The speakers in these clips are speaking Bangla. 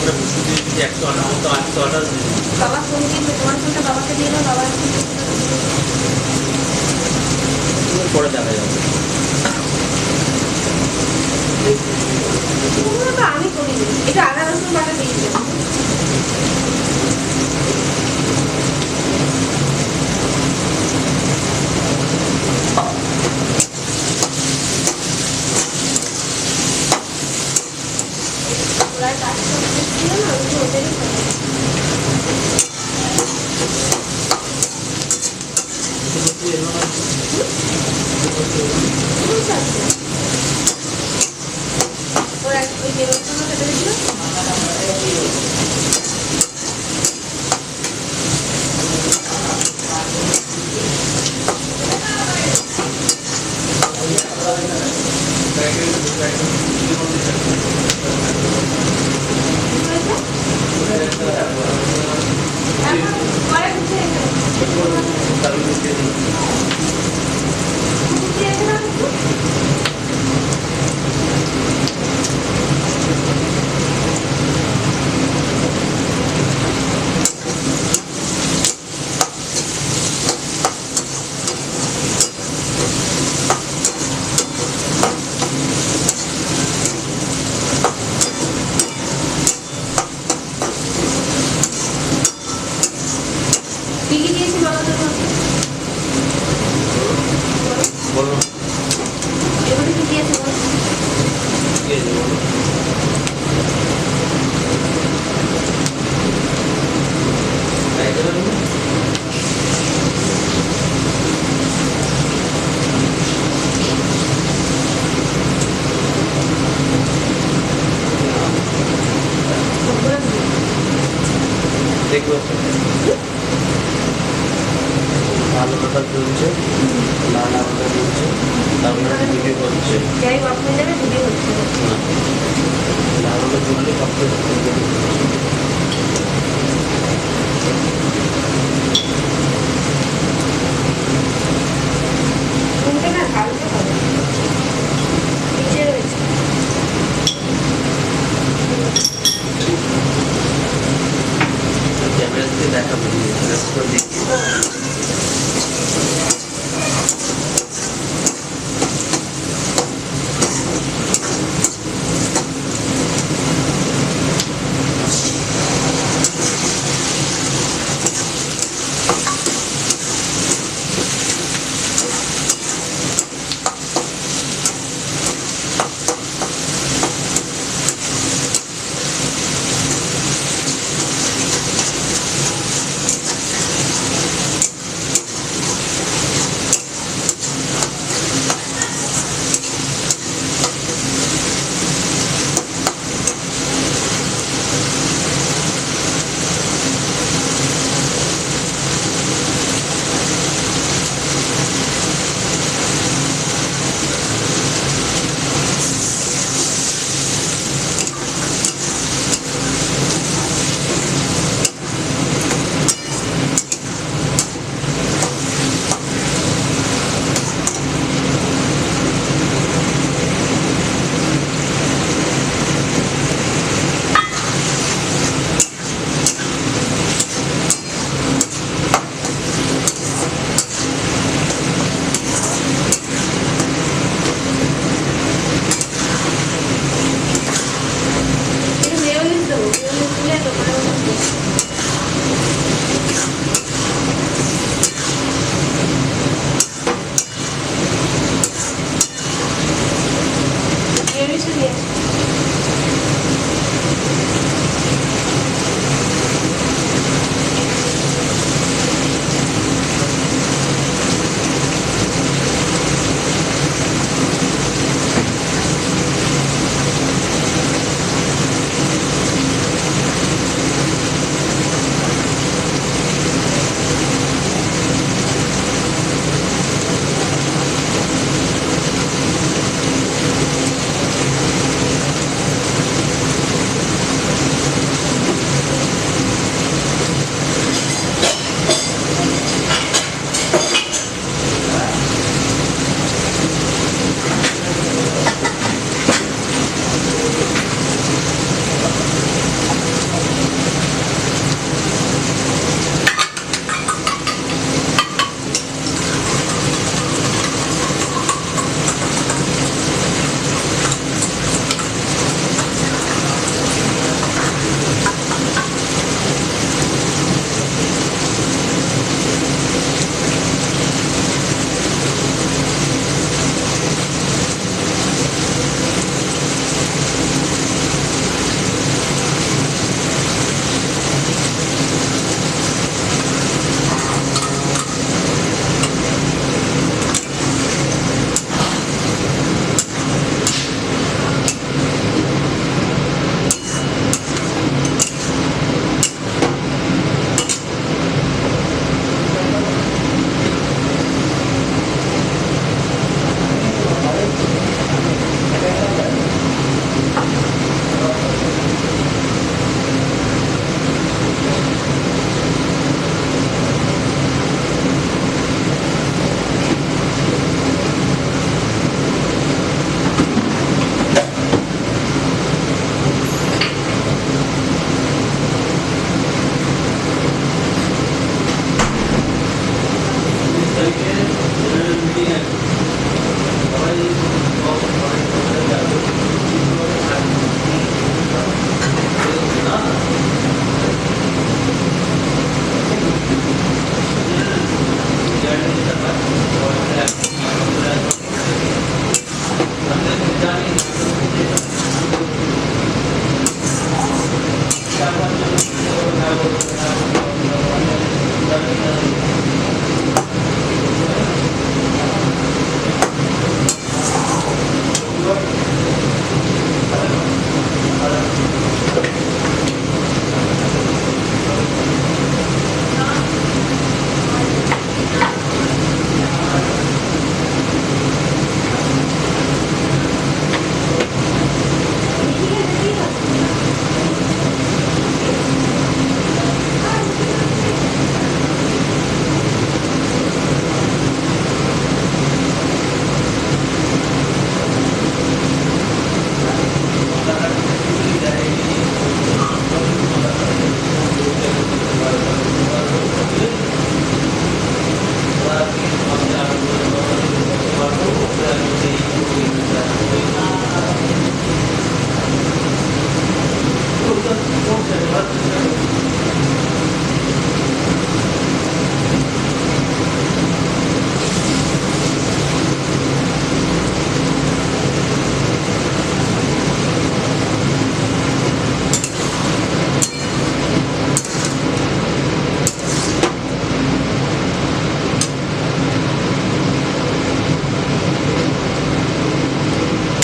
করে বসে দিয়ে যদি 100 আনার মতো 800 আটা বাবা ফোন কিনবে, তোমার ফোনটা বাবাকে দিয়ে দাও, বাবা পরে দেখা যাবে। আমি করিনি, এটা আদা রসুন বাটা দিয়েছিলাম। ওরা কাজ করছিল না, ওদেরই ওরা ওই যে রসুন কেটে দিয়েছিল। দেখবো ভালো কথা চলছে, লাল আলুটা চলছে, তারপরে ভিডিও করছে, যাই বাপ হয়ে যাবে, ভিডিও হচ্ছে আলুটা চললে শুনতে না ভালো হবে, নিচে রয়েছে ক্যামেরা থেকে দেখাবো, দেখি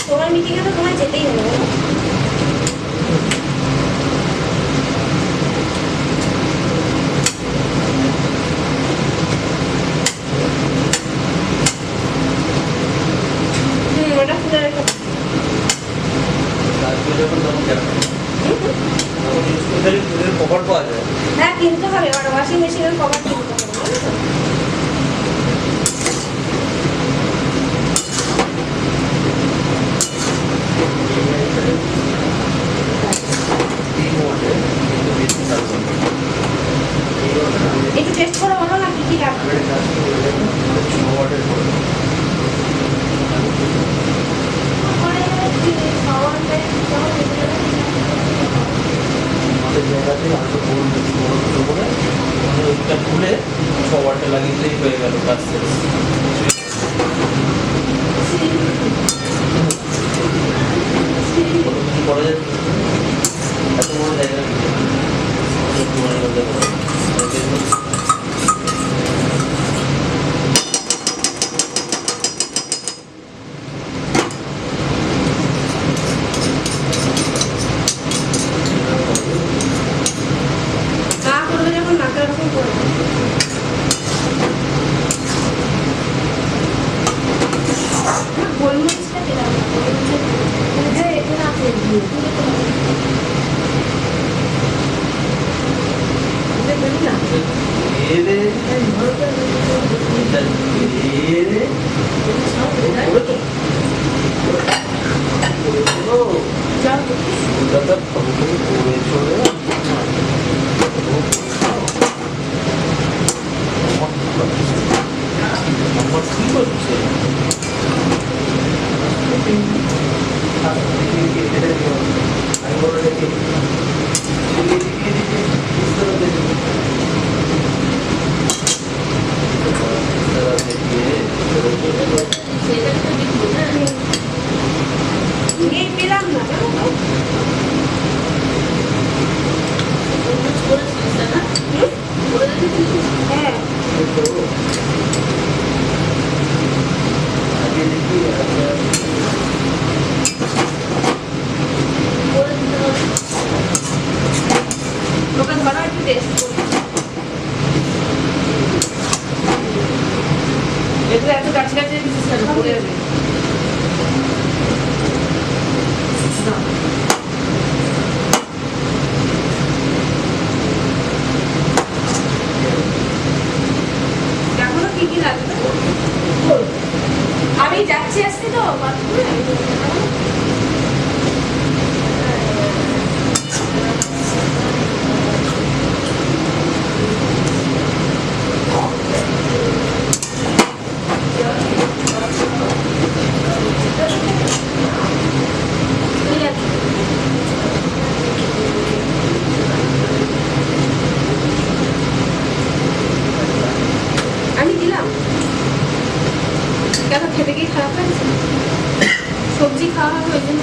তোমার মিটিংয়ে তো তোমায় যেতেই হবে বলো? ওটা খুলে রেখে দাও। কভার পাওয়া যায়। হ্যাঁ কিনতে হবে, আর ওয়াশিং মেশিনের কভার কিনতে হবে জানো তো? একটু টেস্ট করে বলো না কি কি লাগবে। খুলে 6 ওয়াটে লাগিয়ে দিলেই হয়ে গেল কাজ শেষ। কত কিছু করা যায় এত বড় জায়গা না করবে যখন নাকে ওরকম করবে। গোলমরিচটা দিলাম না, গোলমরিচের এখানে আছে দিয়ে না এরে এই পেলাম না জানো তো? হ্যাঁ ওকে ধরো একটু টেস্ট করো। এগুলো এত কাছে কাছে দিচ্ছিস কেন? পড়ে যাবে। না। এখনো কি কি লাগবে? আমি যাচ্ছি আসছি তো বাথরুমে। ঠিক আছে। আমি দিলাম কেন খেতে গিয়ে খারাপ লাগছে? সবজি খাওয়া হবে ওই জন্য।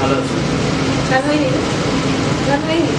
ভালো আছে রান হয়নি না? রান হয়নি?